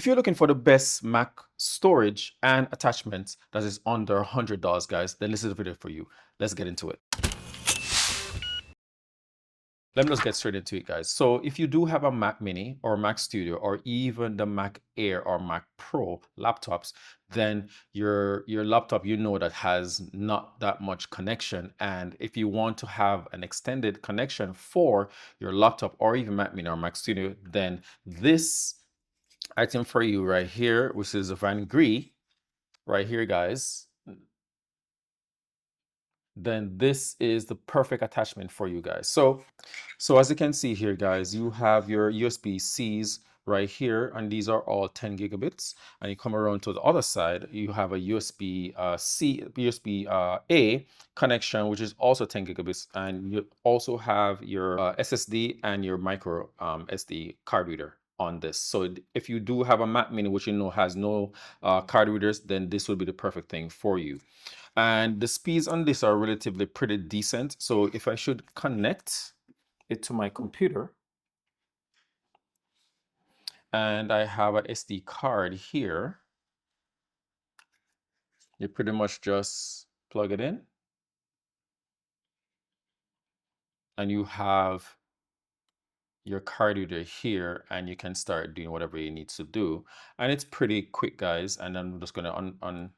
If you're looking for the best Mac storage and attachments that is under $100, guys, then this is the video for you. Let's get into it. Let me just get straight into it, guys. So if you do have a Mac Mini or Mac Studio or even the Mac Air or Mac Pro laptops, then your laptop, you know, that has not that much connection. And if you want to have an extended connection for your laptop or even Mac Mini or Mac Studio, then this item for you right here, which is a Van Gree right here, guys, then this is the perfect attachment for you guys. So as you can see here, guys, you have your USB-Cs right here, and these are all 10 gigabits. And you come around to the other side, you have a USB-C, USB-A connection, which is also 10 gigabits. And you also have your SSD and your micro SD card reader on this. So if you do have a Mac Mini, which you know has no card readers, then this would be the perfect thing for you. And the speeds on this are relatively pretty decent. So if I should connect it to my computer, and I have a SD card here, you pretty much just plug it in, and you have your card reader here, and you can start doing whatever you need to do. And it's pretty quick, guys. And I'm just going to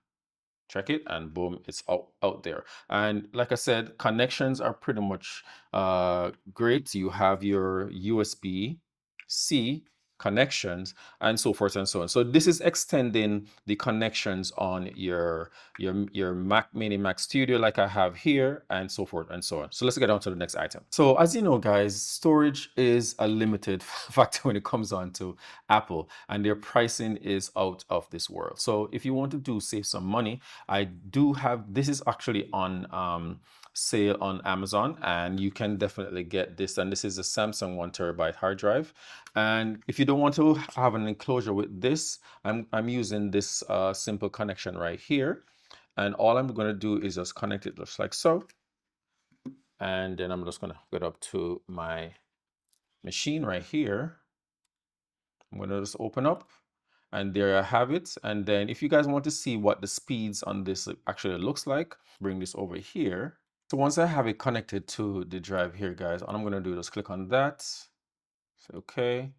check it, and boom, it's out there. And like I said, connections are pretty much great. You have your USB-C connections and so forth and so on. So this is extending the connections on your Mac Mini, Mac Studio, like I have here, and so forth and so on. So let's get on to the next item. So as you know, guys, storage is a limited factor when it comes on to Apple, and their pricing is out of this world. So if you want to save some money, I do have, this is actually on sale on Amazon, and you can definitely get this. And this is a Samsung 1 TB hard drive. And if you don't want to have an enclosure with this, I'm using this simple connection right here. And all I'm going to do is just connect it just like so. And then I'm just going to hook it up to my machine right here. I'm going to just open up, and there I have it. And then if you guys want to see what the speeds on this actually looks like, bring this over here. So once I have it connected to the drive here, guys, all I'm going to do is click on that, say okay,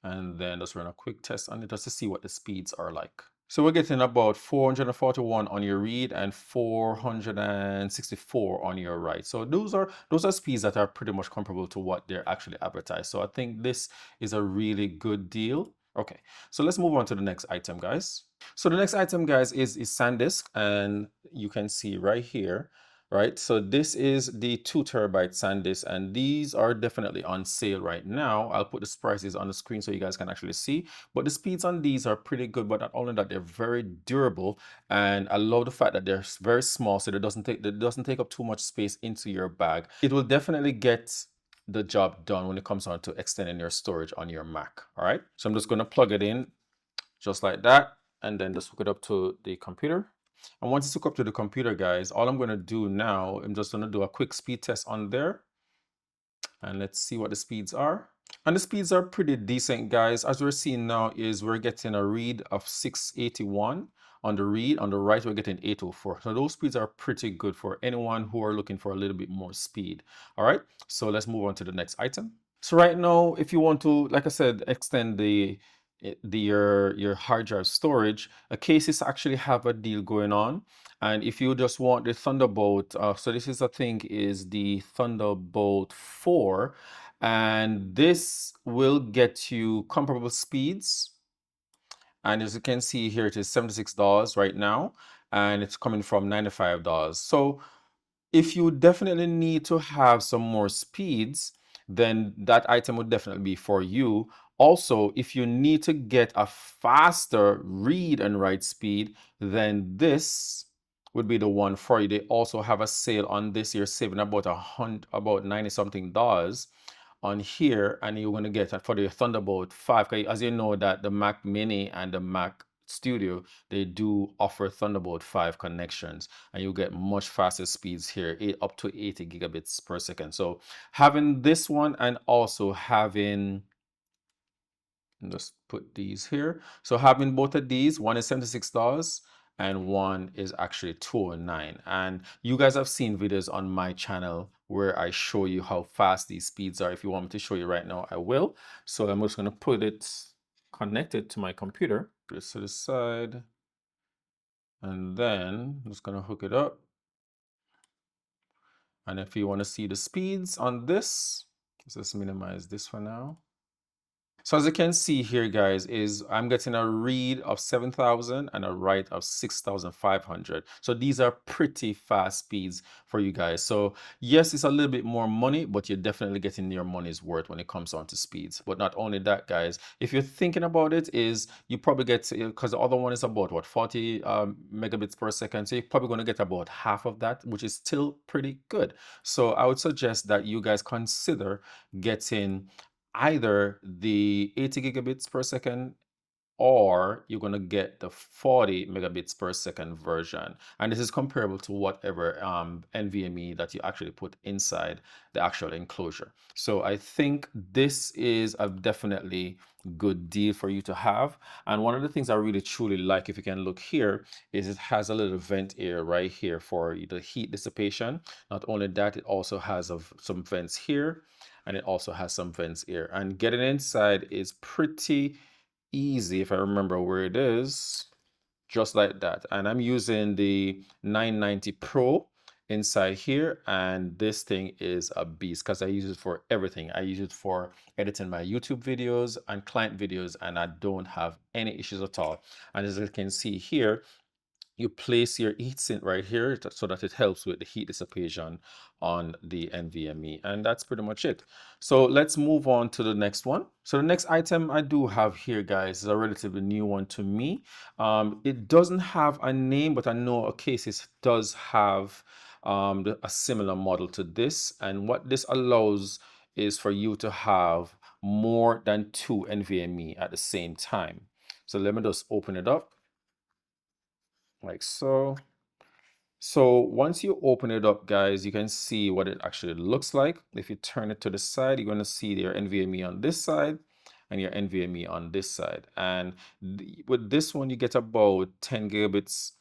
and then just run a quick test on it just to see what the speeds are like. So we're getting about 441 on your read and 464 on your write. So those are speeds that are pretty much comparable to what they're actually advertised. So I think this is a really good deal. Okay, so let's move on to the next item, guys. So the next item, guys, is SanDisk, and you can see right here, right? So this is the 2 TB SanDisk, and these are definitely on sale right now. I'll put the prices on the screen so you guys can actually see. But the speeds on these are pretty good, but not only that, they're very durable, and I love the fact that they're very small, so it doesn't take up too much space into your bag. It will definitely get the job done when it comes on to extending your storage on your Mac. All right, so I'm just going to plug it in just like that, and then just hook it up to the computer. And once it's hooked up to the computer, guys, all I'm going to do now, I'm just going to do a quick speed test on there, and let's see what the speeds are. And the speeds are pretty decent, guys. As we're seeing now is we're getting a read of 681 on the read. On the write, we're getting 804. So those speeds are pretty good for anyone who are looking for a little bit more speed. All right, so let's move on to the next item. So right now, if you want to, like I said, extend your hard drive storage, Acasis actually have a deal going on. And if you just want the Thunderbolt, so this is, I think, is the Thunderbolt 4, and this will get you comparable speeds. And as you can see here, it is $76 right now, and it's coming from $95. So if you definitely need to have some more speeds, then that item would definitely be for you. Also, if you need to get a faster read and write speed, then this would be the one for you. They also have a sale on this. You're saving about about $90 something on here, and you're going to get for the Thunderbolt 5. As you know that the Mac Mini and the Mac Studio, they do offer Thunderbolt 5 connections, and you get much faster speeds here, up to 80 gigabits per second. So having this one and also having And just put these here. So having both of these, one is $76 and one is actually $209. And you guys have seen videos on my channel where I show you how fast these speeds are. If you want me to show you right now, I will. So I'm just going to put it connected to my computer. Just to the side. And then I'm just going to hook it up. And if you want to see the speeds on this, let's just minimize this for now. So as you can see here, guys, is I'm getting a read of 7,000 and a write of 6,500. So these are pretty fast speeds for you guys. So yes, it's a little bit more money, but you're definitely getting your money's worth when it comes down to speeds. But not only that, guys, if you're thinking about it, is you probably get, because the other one is about what, 40 megabits per second. So you're probably going to get about half of that, which is still pretty good. So I would suggest that you guys consider getting either the 80 gigabits per second or you're going to get the 40 megabits per second version. And this is comparable to whatever NVMe that you actually put inside the actual enclosure. So I think this is a definitely good deal for you to have. And one of the things I really truly like, if you can look here, is it has a little vent area right here for the heat dissipation. Not only that, it also has some vents here, and it also has some vents here. And getting inside is pretty easy if I remember where it is, just like that. And I'm using the 990 Pro inside here, and this thing is a beast because I use it for everything. I use it for editing my YouTube videos and client videos, and I don't have any issues at all. And as you can see here, you place your heatsink right here so that it helps with the heat dissipation on the NVMe. And that's pretty much it. So let's move on to the next one. So the next item I do have here, guys, is a relatively new one to me. It doesn't have a name, but I know Acasis does have a similar model to this. And what this allows is for you to have more than 2 NVMe at the same time. So let me just open it up like so. So once you open it up, guys, you can see what it actually looks like. If you turn it to the side, you're going to see your NVMe on this side and your NVMe on this side. And with this one, you get about 10 gigabits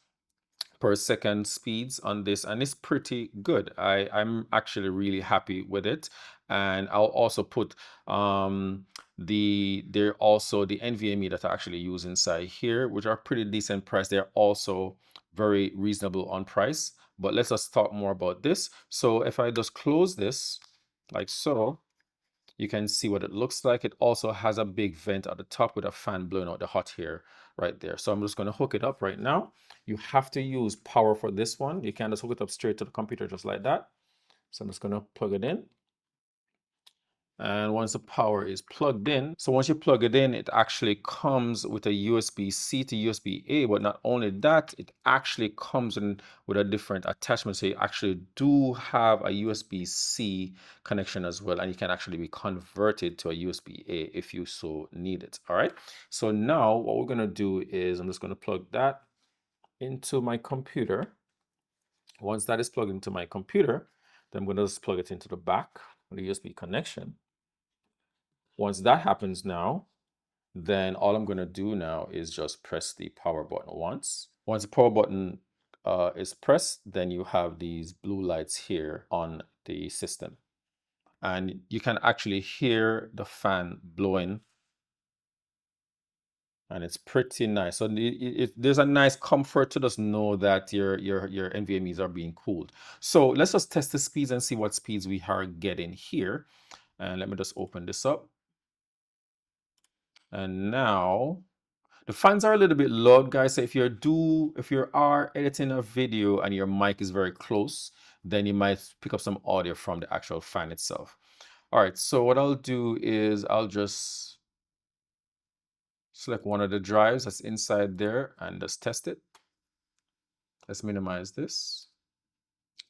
per second speeds on this, and it's pretty good. I'm actually really happy with it. And I'll also put they're also the NVMe that I actually use inside here, which are pretty decent price. They're also very reasonable on price. But let's just talk more about this. So if I just close this like so, you can see what it looks like. It also has a big vent at the top with a fan blowing out the hot air right there. So I'm just going to hook it up right now. You have to use power for this one. You can't just hook it up straight to the computer just like that. So I'm just going to plug it in. And once the power is plugged in, so once you plug it in, it actually comes with a USB-C to USB-A, but not only that, it actually comes in with a different attachment. So you actually do have a USB-C connection as well, and you can actually be converted to a USB-A if you so need it. All right. So now what we're going to do is I'm just going to plug that into my computer. Once that is plugged into my computer, then I'm going to just plug it into the back of the USB connection. Once that happens now, then all I'm going to do now is just press the power button once. Once the power button is pressed, then you have these blue lights here on the system. And you can actually hear the fan blowing. And it's pretty nice. So there's a nice comfort to just know that your NVMe's are being cooled. So let's just test the speeds and see what speeds we are getting here. And let me just open this up. And now the fans are a little bit loud, guys. So if you are editing a video and your mic is very close, then you might pick up some audio from the actual fan itself. All right, so what I'll do is I'll just select one of the drives that's inside there and just test it. Let's minimize this.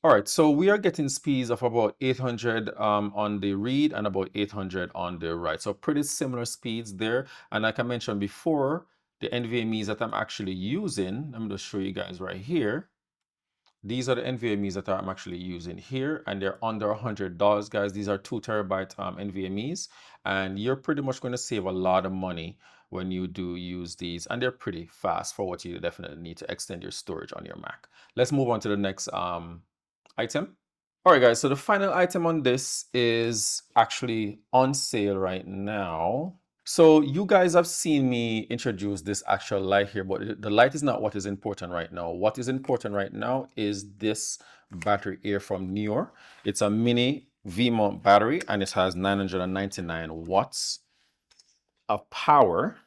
All right, so we are getting speeds of about 800 on the read and about 800 on the write. So pretty similar speeds there. And like I mentioned before, the NVMe's that I'm actually using, let me just show you guys right here. These are the NVMe's that I'm actually using here, and they're under $100, guys. These are 2 TB NVMe's, and you're pretty much going to save a lot of money when you do use these, and they're pretty fast for what you definitely need to extend your storage on your Mac. Let's move on to the next item. All right, guys, so the final item on this is actually on sale right now. So you guys have seen me introduce this actual light here, but the light is not what is important right now. What is important right now is this battery here from Neewer. It's a mini V-mount battery, and it has 999 watts of power.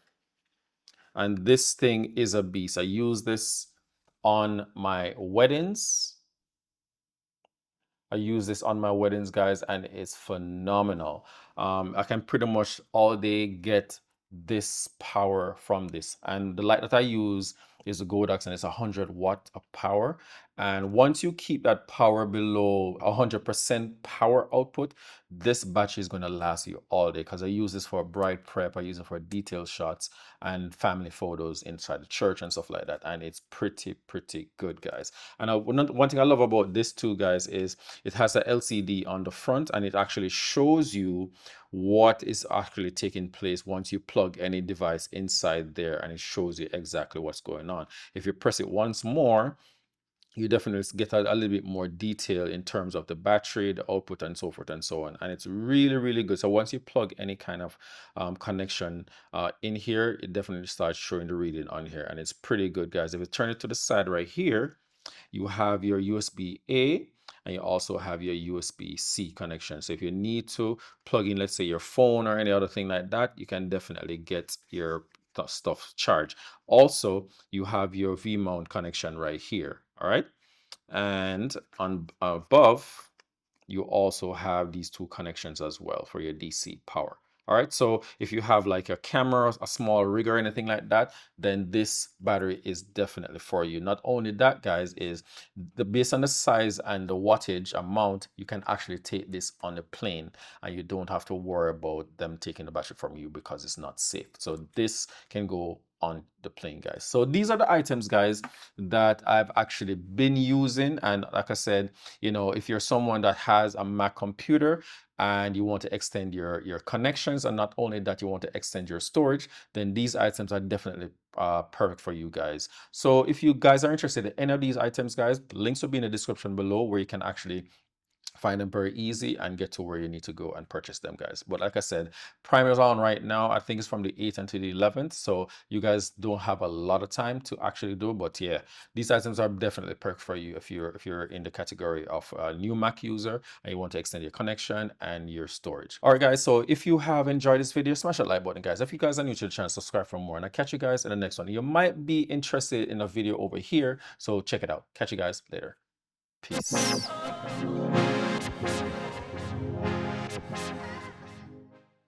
And this thing is a beast. I use this on my weddings. I use this on my weddings, guys, and it's phenomenal. I can pretty much all day get this power from this. And the light that I use is a Godox, and it's 100 watt of power. And once you keep that power below 100% power output, this battery is going to last you all day, because I use this for bride prep. I use it for detail shots and family photos inside the church and stuff like that. And it's pretty good, guys. And one thing I love about this too, guys, is it has a LCD on the front, and it actually shows you what is actually taking place once you plug any device inside there, and it shows you exactly what's going on. If you press it once more, you definitely get a little bit more detail in terms of the battery, the output, and so forth and so on. And it's really good. So once you plug any kind of connection in here, it definitely starts showing the reading on here, and it's pretty good, guys. If you turn it to the side right here, you have your USB-A, and you also have your USB-C connection. So if you need to plug in, let's say, your phone or any other thing like that, you can definitely get your stuff charged. Also, you have your V-mount connection right here. All right. And on above, you also have these 2 connections as well for your DC power. All right, so if you have like a camera, a small rig, or anything like that, then this battery is definitely for you. Not only that, guys, is based on the size and the wattage amount, you can actually take this on a plane, and you don't have to worry about them taking the battery from you because it's not safe. So this can go on the plane, guys. So these are the items, guys, that I've actually been using. And like I said, you know, if you're someone that has a Mac computer and you want to extend your connections, and not only that, you want to extend your storage, then these items are definitely perfect for you guys. So if you guys are interested in any of these items, guys, links will be in the description below, where you can actually find them very easy and get to where you need to go and purchase them, guys. But like I said, Prime is on right now. I think it's from the 8th until the 11th, so you guys don't have a lot of time to actually do. But yeah, these items are definitely perfect for you if you're in the category of a new Mac user and you want to extend your connection and your storage. All right, guys, so if you have enjoyed this video, smash that like button, guys. If you guys are new to the channel, subscribe for more, and I'll catch you guys in the next one. You might be interested in a video over here, so check it out. Catch you guys later. Peace.